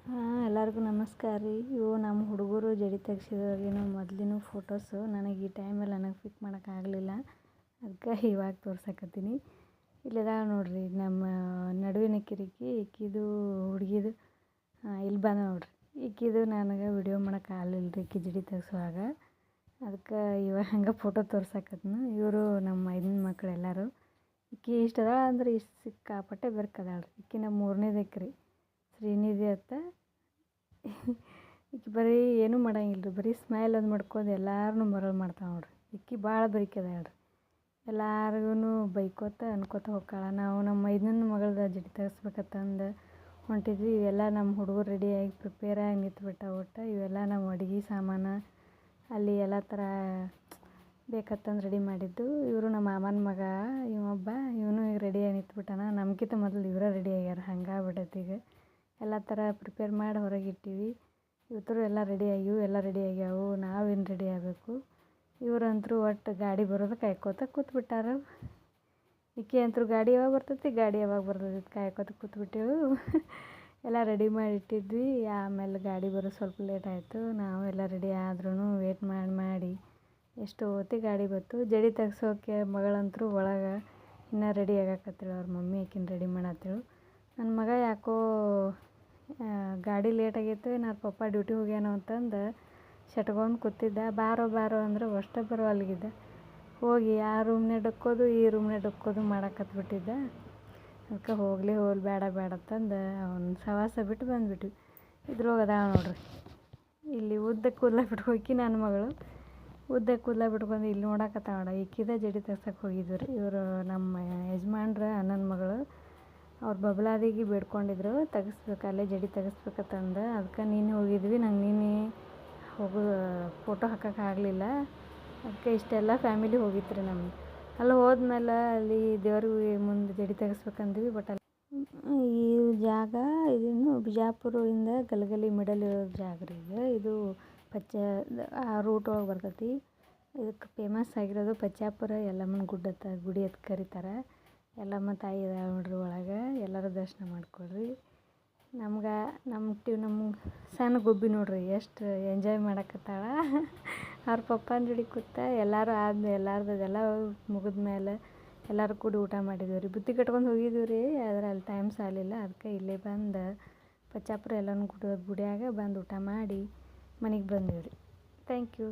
ಎಲ್ಲರಿಗೂ ನಮಸ್ಕಾರ ರೀ. ಇವು ನಮ್ಮ ಹುಡುಗರು ಜಡೆ ತೆಗ್ಸಿದ್ರಾಗಿನ ಮೊದಲಿನ ಫೋಟೋಸು. ನನಗೆ ಈ ಟೈಮಲ್ಲಿ ನನಗೆ ಪಿಕ್ ಮಾಡೋಕ್ಕಾಗಲಿಲ್ಲ, ಅದಕ್ಕೆ ಇವಾಗ ತೋರ್ಸಕತ್ತೀನಿ. ಇಲ್ಲಿದಾಳ ನೋಡ್ರಿ ನಮ್ಮ ನಡುವಿನ ಕಿರಿಕಿ. ಈಕಿದು ಹುಡುಗಿದು ಇಲ್ಲಿ ಬಂದ ನೋಡ್ರಿ. ಈಕಿದು ನನಗೆ ವಿಡಿಯೋ ಮಾಡೋಕ್ಕಾಗಲಿಲ್ಲ ರೀ ಈಕಿ ಜಡೆ ತೆಗ್ಸುವಾಗ, ಅದಕ್ಕೆ ಇವಾಗ ಹಂಗೆ ಫೋಟೋ ತೋರ್ಸಕತ್ನು. ಇವರು ನಮ್ಮ ಮೈದನ ಮಕ್ಳು ಎಲ್ಲರೂ. ಈಕಿ ಇಷ್ಟು ಅದಾಳ ಅಂದ್ರೆ ಇಷ್ಟು ಸಿಕ್ಕಾಪಟ್ಟೆ ಬೆರ್ಕದಾಳ್ರಿ. ಈಕಿ ನಮ್ಮ ಮೂರನೇದಕ್ಕೆ ರೀ, ಶ್ರೀನಿಧಿ ಅಂತ. ಈಕಿ ಬರೀ ಏನೂ ಮಾಡಂಗಿಲ್ಲ ರೀ, ಬರೀ ಸ್ಮೈಲ್ ಒಂದು ಮಾಡ್ಕೊಂಡು ಎಲ್ಲಾರನ್ನೂ ಮರಳು ಮಾಡ್ತಾಳೆ ನೋಡ್ರಿ. ಈಕಿ ಭಾಳ ಬೆರಿಕೆದಾಳ ರೀ, ಎಲ್ಲಾರಿಗೂ ಬೈಕೋತ ಅನ್ಕೋತ ಹೋಗ್ತಾಳೆ. ನಾವು ನಮ್ಮ ಮೈದನ ಮಗಳದ ಜಡೆ ತೆಗಿಸ್ಬೇಕಂತಂದು ಹೊಂಟಿದ್ವಿ. ಇವೆಲ್ಲ ನಮ್ಮ ಹುಡುಗರು ರೆಡಿಯಾಗಿ ಪ್ರಿಪೇರಾಗಿ ನಿಂತ್ಬಿಟ್ಟಾವ. ಒಟ್ಟು ಇವೆಲ್ಲ ನಮ್ಮ ಅಡುಗೆ ಸಾಮಾನು ಅಲ್ಲಿ ಎಲ್ಲ ಥರ ಬೇಕತ್ತಂದು ರೆಡಿ ಮಾಡಿದ್ದು. ಇವರು ನಮ್ಮ ಮಾಮನ ಮಗ ಇವೊಬ್ಬ, ಇವನು ಈಗ ರೆಡಿಯಾಗಿ ನಿಂತ್ಬಿಟ್ಟಾನ. ನಮ್ಗಿಂತ ಮೊದಲು ಇವರೇ ರೆಡಿ ಆಗ್ಯಾರ, ಹಂಗಾಗ್ಬಿಟ್ಟೈತೆ ಈಗ. ಎಲ್ಲ ಥರ ಪ್ರಿಪೇರ್ ಮಾಡಿ ಹೊರಗೆ ಇಟ್ಟೀವಿ. ಇವತ್ತರು ಎಲ್ಲ ರೆಡಿ ಆಗ್ಯಾವು, ಎಲ್ಲ ರೆಡಿ ಆಗ್ಯಾವು. ನಾವೇನು ರೆಡಿ ಆಗಬೇಕು. ಇವರಂತರೂ ಒಟ್ಟು ಗಾಡಿ ಬರೋದು ಕಾಯ್ಕೋತ ಕೂತ್ಬಿಟ್ಟಾರ. ಈಕೆ ಅಂತೂ ಗಾಡಿ ಯಾವಾಗ ಬರ್ತೈತಿ ಕಾಯ್ಕೋತ ಕೂತ್ಬಿಟ್ಟೆವು. ಎಲ್ಲ ರೆಡಿ ಮಾಡಿ ಇಟ್ಟಿದ್ವಿ. ಆಮೇಲೆ ಗಾಡಿ ಬರೋದು ಸ್ವಲ್ಪ ಲೇಟ್ ಆಯಿತು. ನಾವು ಎಲ್ಲ ರೆಡಿ ಆದ್ರೂ ವೇಟ್ ಮಾಡಿ ಎಷ್ಟು ಹೊತ್ತಿಗೆ ಗಾಡಿ ಬಂತು. ಜಡೆ ತೆಗ್ಸೋಕೆ ಮಗಳಂತರೂ ಒಳಗೆ ಇನ್ನೂ ರೆಡಿ ಆಗಾಕತ್ತೇಳು. ಅವ್ರ ಮಮ್ಮಿ ಆಕಿನ ರೆಡಿ ಮಾಡತ್ತೇಳು. ನನ್ನ ಮಗ ಯಾಕೋ ಗಾಡಿ ಲೇಟ್ ಆಗೈತೆ, ನನ್ನ ಪಪ್ಪ ಡ್ಯೂಟಿ ಹೋಗ್ಯಾನೋ ಅಂತಂದು ಶಟ್ಕೊಂಡು ಕೂತಿದ್ದ. ಬಾರೋ ಅಂದ್ರೆ ಅಷ್ಟೇ ಬರೋವಲ್ಗಿದ್ದ. ಹೋಗಿ ಆ ರೂಮ್ನಾಗ ಡಕ್ಕೋದು ಈ ರೂಮ್ನಾಗ ಡಕ್ಕೋದು ಮಾಡಾಕತ್ಬಿಟ್ಟಿದ್ದ. ಅದಕ್ಕೆ ಹೋಗಲಿ ಬೇಡ ಅಂತಂದು ಅವ್ನ ಸವಾಸ ಬಿಟ್ಟು ಬಂದುಬಿಟ್ವಿ. ಇದ್ರೊಳಗೆ ಅದಾಳ ನೋಡ್ರಿ, ಇಲ್ಲಿ ಉದ್ದ ಕೂದಲ ಬಿಟ್ಕೋಕಿ ನನ್ನ ಮಗಳು. ಉದ್ದ ಕೂದಲ ಬಿಟ್ಕೊಂಡು ಇಲ್ಲಿ ನೋಡಾಕತ್ತಾಳ ನೋಡ. ಈಕಿದ ಜಡೆ ತೆಗ್ಸಕ್ಕೆ ಹೋಗಿದ್ವಿ ರೀ. ಇವರು ನಮ್ಮ ಯಜಮಾನ್ರ ಅಣ್ಣನ ಮಗಳು. ಅವ್ರು ಬಬ್ಲಾದಿಗೆ ಬೇಡ್ಕೊಂಡಿದ್ರು ತೆಗಿಸ್ಬೇಕು, ಅಲ್ಲೇ ಜಡೆ ತೆಗಿಸ್ಬೇಕಂತಂದು. ಅದಕ್ಕೆ ನೀನು ಹೋಗಿದ್ವಿ. ನಂಗೆ ನೀನು ಫೋಟೋ ಹಾಕೋಕ್ಕಾಗಲಿಲ್ಲ. ಅದಕ್ಕೆ ಇಷ್ಟೆಲ್ಲ ಫ್ಯಾಮಿಲಿ ಹೋಗಿತ್ತು ರೀ ನಮ್ದು. ಅಲ್ಲಿ ಹೋದ್ಮೇಲೆ ಅಲ್ಲಿ ದೇವ್ರಿಗೆ ಮುಂದೆ ಜಡೆ ತೆಗಿಸ್ಬೇಕಂದ್ವಿ. ಬಟ್ ಅಲ್ಲಿ ಈ ಜಾಗ ಇದನ್ನು ಬಿಜಾಪುರದಿಂದ ಗಲಗಲಿ ಮಿಡಲ್ ಇರೋ ಜಾಗ ರೀ. ಇದು ಆ ರೂಟ್ ಒಳಗೆ ಬರ್ತೈತಿ. ಇದಕ್ಕೆ ಫೇಮಸ್ ಆಗಿರೋದು ಪಚ್ಚಾಪುರ ಯಲ್ಲಮ್ಮನ ಗುಡಿ ಅಂತ ಕರೀತಾರೆ. ಯಲ್ಲಮ್ಮ ತಾಯಿ ಇದಾಳೆ ನೋಡ್ರಿ ಒಳಗೆ. ಎಲ್ಲರೂ ದರ್ಶನ ಮಾಡ್ಕೊಳ್ರಿ. ನಮ್ಮ ಸಣ್ಣ ಗುಬ್ಬಿ ನೋಡ್ರಿ ಎಷ್ಟು ಎಂಜಾಯ್ ಮಾಡಕತ್ತಾಳ. ಅವ್ರ ಪಪ್ಪನ ಜೋಡಿ ಕೂತ ಎಲ್ಲರೂ ಎಲ್ಲಾರ್ದೆಲ್ಲ ಮುಗಿದ್ಮೇಲೆ ಎಲ್ಲರೂ ಕೂಡಿ ಊಟ ಮಾಡಿದ್ವಿ ರೀ. ಬುತ್ತಿ ಕಟ್ಕೊಂಡು ಹೋಗಿದ್ವಿ ರೀ, ಆದರೆ ಅಲ್ಲಿ ಟೈಮ್ ಸಾಲಿಲ್ಲ. ಅದಕ್ಕೆ ಇಲ್ಲೇ ಬಂದು ಪಚ್ಚಾಪುರ ಯಲ್ಲಮ್ಮನ ಗುಡಿಯಾಗ ಬಂದು ಊಟ ಮಾಡಿ ಮನೆಗೆ ಬಂದೀವಿ ರೀ. Thank you.